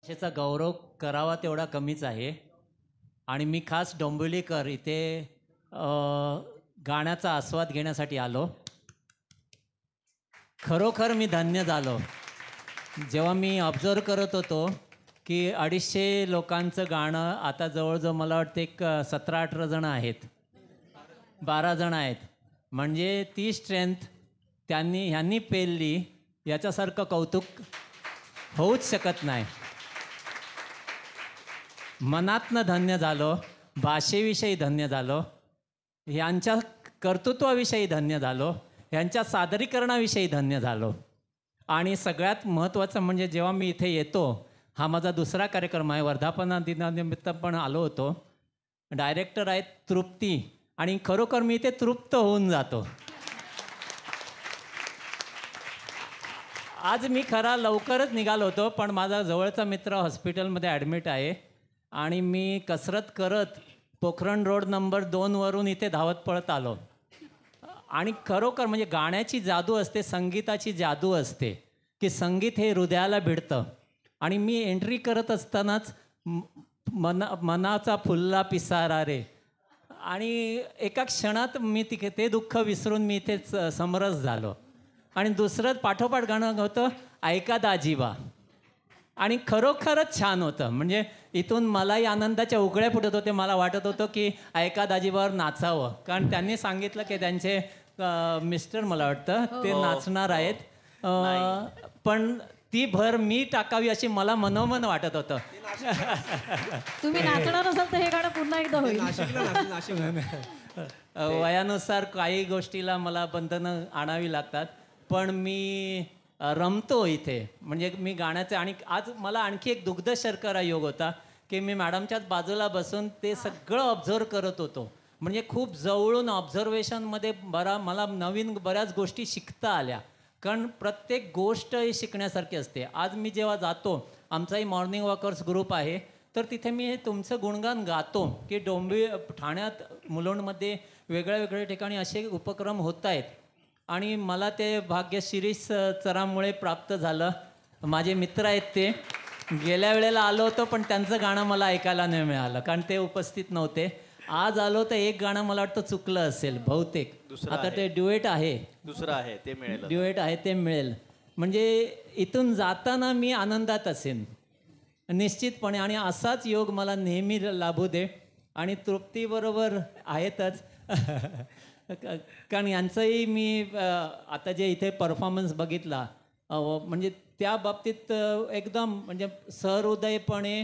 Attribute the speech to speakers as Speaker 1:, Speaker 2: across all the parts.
Speaker 1: भाषेचा गौरव करावा तेवढा कमीच आहे. आणि मी खास डोंबिवलीकर इथे गाण्याचा आस्वाद घेण्यासाठी आलो. खरोखर मी धन्य झालो जेव्हा मी ऑब्झर्व करत होतो की 250 लोकांचं गाणं आता जवळजवळ मला वाटतं एक 17-18 जण आहेत, 12 जण आहेत. म्हणजे ती स्ट्रेंथ ह्यांनी पेलली, याच्यासारखं कौतुक होऊच शकत नाही. मनातनं धन्य झालो, भाषेविषयी धन्य झालो, यांच्या कर्तृत्वाविषयी धन्य झालो, यांच्या सादरीकरणाविषयी धन्य झालो. आणि सगळ्यात महत्त्वाचं म्हणजे जेव्हा मी इथे येतो, हा माझा दुसरा कार्यक्रम आहे, वर्धापन दिनानिमित्त पण आलो होतो. डायरेक्टर आहेत तृप्ती, आणि खरोखर मी इथे तृप्त होऊन जातो. आज मी खरा लवकरच निघालो होतो, पण माझा जवळचा मित्र हॉस्पिटलमध्ये ॲडमिट आहे आणि मी कसरत करत पोखरण रोड नंबर 2 वरून इथे धावत पळत आलो. आणि खरोखर म्हणजे गाण्याची जादू असते, संगीताची जादू असते की संगीत हे हृदयाला भिडतं. आणि मी एंट्री करत असतानाच मनाचा फुलला पिसारा रे, आणि एका क्षणात मी ते दुःख विसरून मी इथेच समरस झालो. आणि दुसरं पाठोपाठ गाणं होतं ऐका दाजीबा, आणि खरोखरच छान होतं. म्हणजे इथून मलाही आनंदाच्या उकळ्या फुटत होते. मला वाटत होतं की ऐका दाजीबावर नाचावं, कारण त्यांनी सांगितलं की त्यांचे मिस्टर मला वाटतं ते नाचणार आहेत. पण ती भर मी टाकावी अशी मला मनोमन वाटत होतं.
Speaker 2: तुम्ही नाचणार असाल तर हे गाणं पुन्हा एकदा होईल.
Speaker 1: वयानुसार काही गोष्टीला मला बंधनं आणावी लागतात, पण मी रमतो इथे. म्हणजे मी गाण्याचे, आणि आज मला आणखी एक दुग्ध शर्करा योग होता की मी मॅडमच्याच बाजूला बसून ते सगळं ऑब्झर्व करत होतो. म्हणजे खूप जवळून ऑब्झर्वेशनमध्ये मला नवीन बऱ्याच गोष्टी शिकता आल्या, कारण प्रत्येक गोष्ट ही शिकण्यासारखी असते. आज मी जेव्हा जातो, आमचाही मॉर्निंग वॉकर्स ग्रुप आहे, तर तिथे मी हे तुमचं गुणगान गातो की ठाण्यात, मुलुंडमध्ये वेगळ्या ठिकाणी असे उपक्रम होत आहेत. आणि मला ते भाग्य शिरीष सरांमुळे प्राप्त झालं. माझे मित्र आहेत ते. गेल्या वेळेला आलो होतो पण त्यांचं गाणं मला ऐकायला नाही मिळालं, कारण ते उपस्थित नव्हते. आज आलो तर एक गाणं मला वाटतं चुकलं असेल बहुतेक. आता ते ड्युएट आहे,
Speaker 3: दुसरं आहे ते मिळेल,
Speaker 1: ड्युएट आहे ते मिळेल. म्हणजे इथून जाताना मी आनंदात असेन निश्चितपणे, आणि असाच योग मला नेहमी लाभू दे. आणि तृप्तीबरोबर आहेतच कारण यांचंही मी आता जे इथे परफॉर्मन्स बघितला, म्हणजे त्या बाबतीत एकदम म्हणजे सहृदयपणे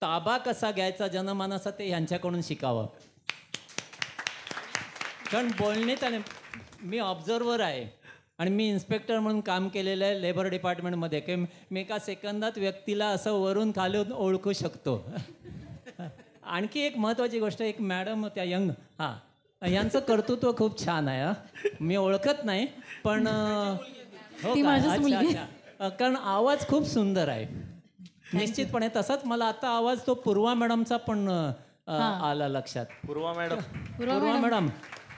Speaker 1: ताबा कसा घ्यायचा जनमानसात ते ह्यांच्याकडून शिकावं. कारण बोलणेच, मी ऑब्झर्वर आहे आणि मी इन्स्पेक्टर म्हणून काम केलेलं आहे लेबर डिपार्टमेंटमध्ये, की मी एका सेकंदात व्यक्तीला असं वरून खालून ओळखू शकतो. आणखी एक महत्त्वाची गोष्ट, एक मॅडम होत्या यंग, यांचं कर्तृत्व खूप छान आहे. मी ओळखत नाही पण हो का? अच्छा. कारण आवाज खूप सुंदर आहे निश्चितपणे. तसाच मला आता आवाज तो पूर्वा मॅडमचा पण आला लक्षात.
Speaker 3: पूर्वा
Speaker 1: मॅडम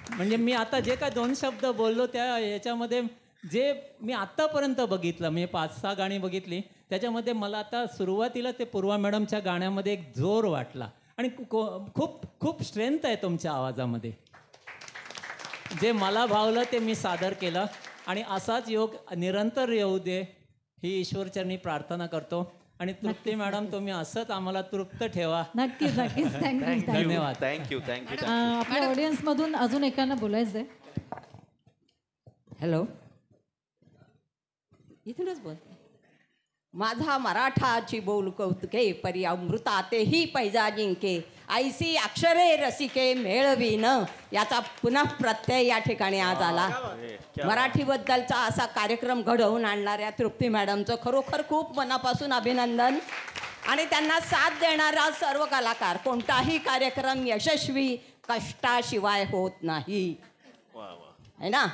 Speaker 1: म्हणजे मी आता जे काय 2 शब्द बोललो त्या याच्यामध्ये जे मी आत्तापर्यंत बघितलं, मी 5-6 गाणी बघितली, त्याच्यामध्ये मला आता सुरुवातीला ते पूर्वा मॅडमच्या गाण्यामध्ये एक जोर वाटला. आणि खूप खूप स्ट्रेंथ आहे तुमच्या आवाजामध्ये. जे मला भावलं ते मी सादर केलं, आणि असाच योग निरंतर येऊ दे ही ईश्वरचरणी प्रार्थना करतो. आणि तृप्ती मॅडम, तुम्ही असंच आम्हाला तृप्त ठेवा.
Speaker 2: नक्कीच नक्कीच. थँक्यू.
Speaker 1: धन्यवाद.
Speaker 3: थँक्यू.
Speaker 2: आपल्या ऑडियन्समधून अजून एकांना बोलायचं आहे.
Speaker 4: हॅलो, इथूनच बोलते. माझा मराठाची बोल कौतुके, परी अमृता तेही पैजा जिंके, ऐसी अक्षरे रसिके मेळवीन. याचा पुन्हा प्रत्यय या ठिकाणी आज आला. मराठीबद्दलचा असा कार्यक्रम घडवून आणणाऱ्या तृप्ती मॅडमचं खरोखर खूप मनापासून अभिनंदन. आणि त्यांना साथ देणारा सर्व कलाकार. कोणताही कार्यक्रम यशस्वी कष्टाशिवाय होत नाही, है ना.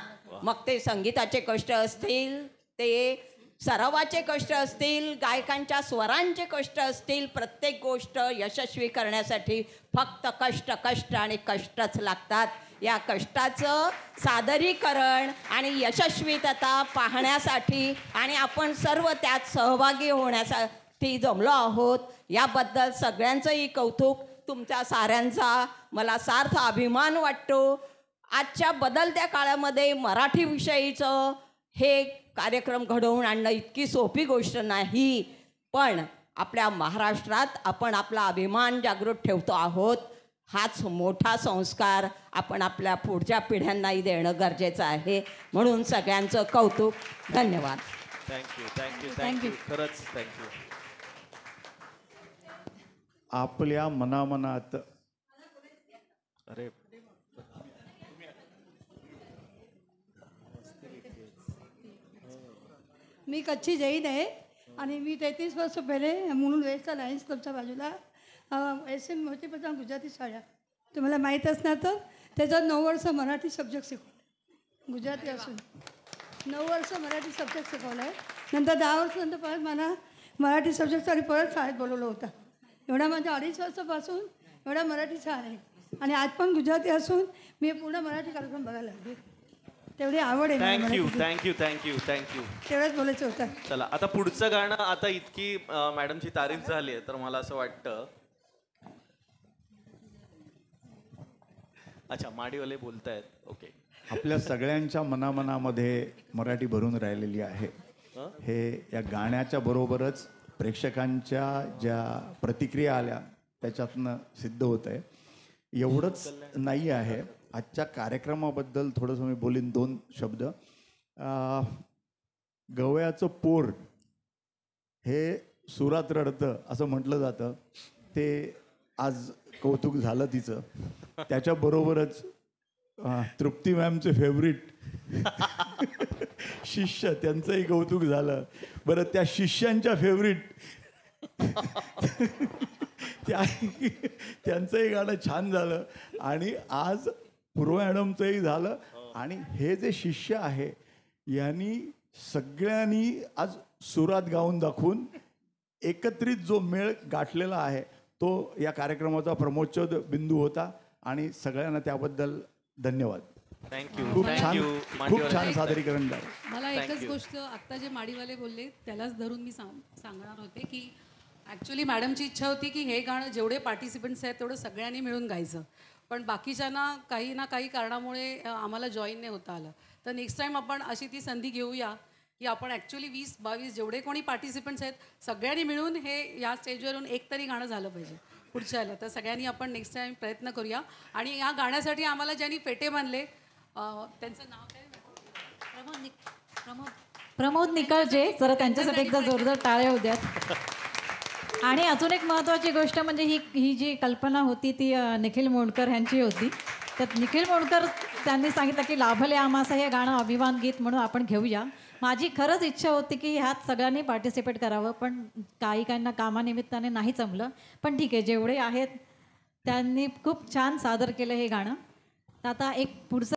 Speaker 4: मग ते संगीताचे कष्ट असतील, ते सरावाचे कष्ट असतील, गायकांच्या स्वरांचे कष्ट असतील, प्रत्येक गोष्ट यशस्वी करण्यासाठी फक्त कष्ट आणि कष्टच लागतात. या कष्टाचं सादरीकरण आणि यशस्वीतता पाहण्यासाठी आणि आपण सर्व त्यात सहभागी ती जमलो आहोत याबद्दल सगळ्यांचंही कौतुक, तुमच्या साऱ्यांचा मला सार्थ अभिमान वाटतो. आजच्या बदलत्या काळामध्ये मराठी विषयीचं हे कार्यक्रम घडवून आणणं इतकी सोपी गोष्ट नाही, पण आपल्या महाराष्ट्रात आपण आपला अभिमान जागृत ठेवतो आहोत. हाच मोठा संस्कार आपण आपल्या पुढच्या पिढ्यांनाही देणं गरजेचं आहे. म्हणून सगळ्यांचं कौतुक. धन्यवाद.
Speaker 3: थँक्यू थँक्यू थँक्यू खरंच थँक्यू.
Speaker 5: आपल्या मनामनात
Speaker 3: अरे
Speaker 6: मी कच्ची जैन आहे आणि मी 33 वर्ष पहिले म्हणून वेस्टला लायन्स क्लबच्या बाजूला SM होती पण गुजराती शाळा तुम्हाला माहीत असणार तर त्याच्यात 9 वर्ष मराठी सब्जेक्ट शिकवलं गुजराती असून 9 वर्ष मराठी सब्जेक्ट शिकवलं आहे. नंतर 10 वर्षानंतर परत मला मराठी सब्जेक्टसाठी परत शाळेत बोलवलं होतं. एवढा माझ्या 2.5 वर्षापासून एवढा मराठी छान आहे आणि आज पण गुजराती असून मी पूर्ण मराठी कार्यक्रम बघायला लागले. तेवढी आवड आहे मला
Speaker 3: थँक्यू
Speaker 6: मराठीची.
Speaker 3: Thank you thank you thank you.
Speaker 6: तेवढंच बोलायचं होतं.
Speaker 3: चला आता पुढचं गाणं. आता इतकी मॅडमची तारीफ झाली आहे तर मला असं वाटतं, अच्छा माडीवाले बोलतायत. ओके.
Speaker 5: आपल्या सगळ्यांच्या मनामनामध्ये मराठी भरून राहिलेली आहे. हे या गाण्याच्या बरोबरच प्रेक्षकांच्या ज्या प्रतिक्रिया आल्या त्याच्यातनं सिद्ध होत आहे. एवढंच नाही आहे, आजच्या कार्यक्रमाबद्दल थोडंसं मी बोलीन 2 शब्द. गवयाचं पोर हे सुरात रडतं असं म्हटलं जातं, ते आज कौतुक झालं तिचं. त्याच्याबरोबरच तृप्ती मॅमचे फेवरिट शिष्य त्यांचंही कौतुक झालं. बरं, त्या शिष्यांच्या फेवरिट त्यांचंही गाणं छान झालं आणि आज पूर्व मॅडमचंही झालं. आणि हे जे शिष्य आहे यांनी सगळ्यांनी आज सुरात गाऊन दाखवून एकत्रित जो मेळ गाठलेला आहे तो या कार्यक्रमाचा प्रमोदचोद बिंदू होता आणि सगळ्यांना त्याबद्दल धन्यवाद.
Speaker 3: थँक्यू
Speaker 5: खूप छान,
Speaker 3: थँक्यू.
Speaker 5: खूप छान सादरीकरण झालं.
Speaker 7: मला
Speaker 3: Thank
Speaker 7: एकच
Speaker 3: you.
Speaker 7: गोष्ट आत्ता जे माडीवाले बोलले त्यालाच धरून मी सांगणार होते की ॲक्च्युली मॅडमची इच्छा होती की हे गाणं जेवढे पार्टिसिपंट्स आहेत तेवढं सगळ्यांनी मिळून गायचं, पण बाकीच्यांना काही ना काही कारणामुळे आम्हाला जॉईन नाही होता आलं. तर नेक्स्ट टाईम आपण अशी ती संधी घेऊया की आपण ॲक्च्युली 20-22 जेवढे कोणी पार्टिसिपंट्स आहेत सगळ्यांनी मिळून हे या स्टेजवरून एक तरी गाणं झालं पाहिजे पुढच्या याला. तर सगळ्यांनी आपण नेक्स्ट टाईम प्रयत्न करूया. आणि या गाण्यासाठी आम्हाला ज्यांनी फेटे बांधले त्यांचं नाव काय?
Speaker 2: प्रमोद निकाळजे. जरा त्यांच्यासाठी एकदा जोरदार टाळ्या होऊ द्यात. आणि अजून एक महत्त्वाची गोष्ट म्हणजे ही जी कल्पना होती ती निखिल मोडकर ह्यांची होती. त्यात निखिल मोडकर त्यांनी सांगितलं की लाभले आम्हास हे गाणं अभिमान गीत म्हणून आपण घेऊया. माझी खरंच इच्छा होती की ह्यात सगळ्यांनी पार्टिसिपेट करावं, पण काहीकांना कामानिमित्ताने नाही जमलं. पण ठीक आहे, जेवढे आहेत त्यांनी खूप छान सादर केलं हे गाणं. तर आता एक पुढचं